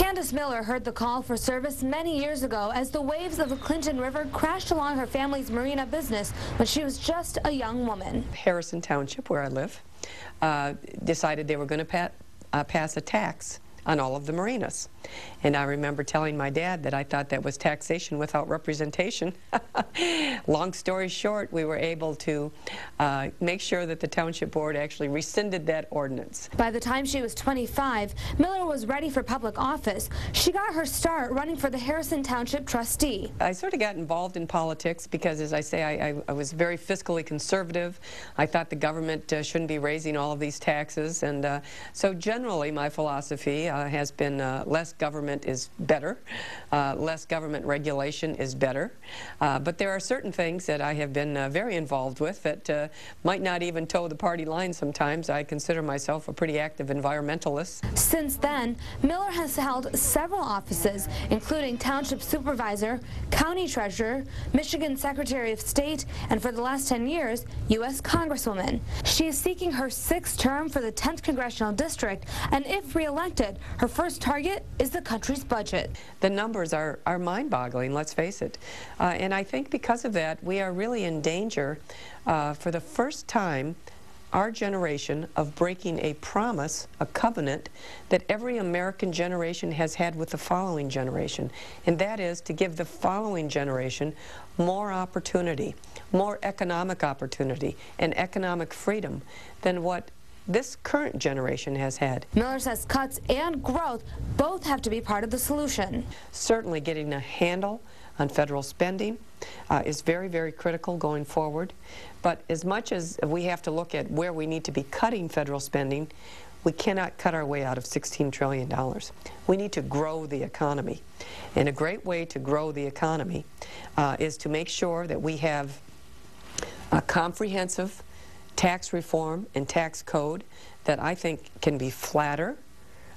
Candice Miller heard the call for service many years ago as the waves of the Clinton River crashed along her family's marina business when she was just a young woman. Harrison Township, where I live, decided they were going to pass a tax on all of the marinas. And I remember telling my dad that I thought that was taxation without representation. Long story short, we were able to make sure that the Township Board actually rescinded that ordinance. By the time she was 25, Miller was ready for public office. She got her start running for the Harrison Township trustee. I sort of got involved in politics because, as I say, I was very fiscally conservative. I thought the government shouldn't be raising all of these taxes, and so generally my philosophy has been less government is better, less government regulation is better, but there are certain things that I have been very involved with that might not even toe the party line sometimes. I consider myself a pretty active environmentalist. Since then, Miller has held several offices, including Township Supervisor, County Treasurer, Michigan Secretary of State, and for the last 10 years, U.S. Congresswoman. She is seeking her 6th term for the 10th Congressional District, and if re-elected, her first target is the country's budget. The numbers are mind-boggling, let's face it. And I think because of that, we are really in danger for the first time, our generation, of breaking a promise, a covenant, that every American generation has had with the following generation. And that is to give the following generation more opportunity, more economic opportunity, and economic freedom than what this current generation has had. Miller says cuts and growth both have to be part of the solution. Certainly getting a handle on federal spending is very, very critical going forward. But as much as we have to look at where we need to be cutting federal spending, we cannot cut our way out of $16 trillion. We need to grow the economy. And a great way to grow the economy is to make sure that we have a comprehensive tax reform and tax code that I think can be flatter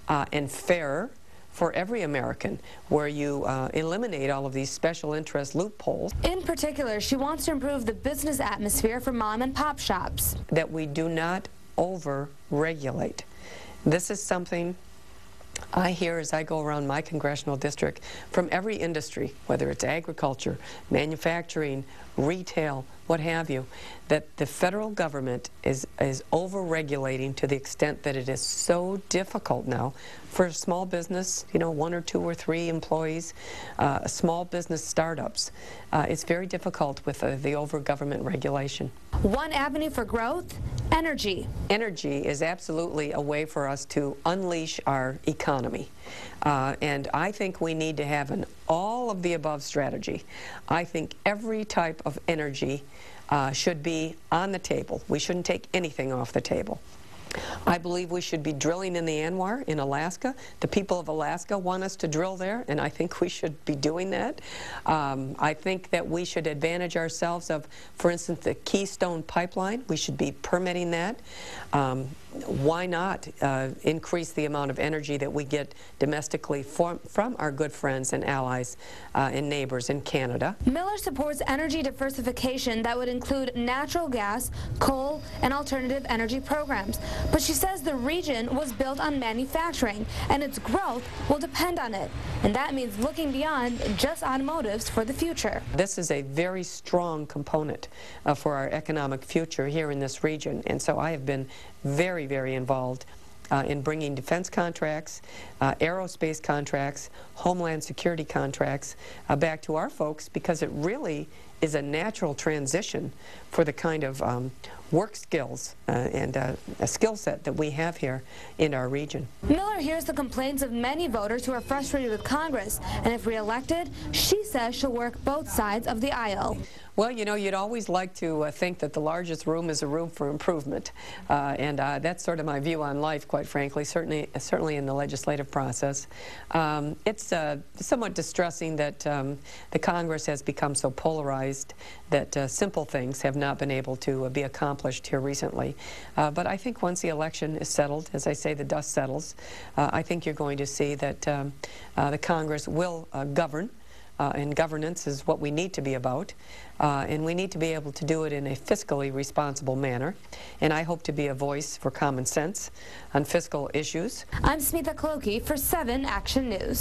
and fairer for every American, where you eliminate all of these special interest loopholes. In particular, she wants to improve the business atmosphere for mom and pop shops. That we do not over-regulate. This is something I hear as I go around my congressional district from every industry, whether it's agriculture, manufacturing, retail, what have you, that the federal government is over-regulating to the extent that it is so difficult now for a small business, you know, 1 or 2 or 3 employees, small business startups. It's very difficult with the over-government regulation. One avenue for growth, energy. Energy is absolutely a way for us to unleash our economy. And I think we need to have an all-of-the-above strategy. I think every type of energy should be on the table. We shouldn't take anything off the table. I believe we should be drilling in the Anwar in Alaska. The people of Alaska want us to drill there, and I think we should be doing that. I think that we should advantage ourselves of, for instance, the Keystone Pipeline. We should be permitting that. Why not increase the amount of energy that we get domestically from our good friends and allies and neighbors in Canada? Miller supports energy diversification that would include natural gas, coal, and alternative energy programs. But she says the region was built on manufacturing, and its growth will depend on it. And that means looking beyond just automotives for the future. This is a very strong component for our economic future here in this region. And so I have been very, very involved in bringing defense contracts, aerospace contracts, homeland security contracts back to our folks, because it really is a natural transition for the kind of work skills and a skill set that we have here in our region. Miller hears the complaints of many voters who are frustrated with Congress, and if re-elected, she says she'll work both sides of the aisle. Well, you know, you'd always like to think that the largest room is a room for improvement, and that's sort of my view on life, quite frankly, certainly in the legislative process. It's somewhat distressing that the Congress has become so polarized that simple things have not been able to be accomplished here recently. But I think once the election is settled, as I say, the dust settles, I think you're going to see that the Congress will govern. And governance is what we need to be about, and we need to be able to do it in a fiscally responsible manner. And I hope to be a voice for common sense on fiscal issues. I'm Smita Kloki for 7 Action News.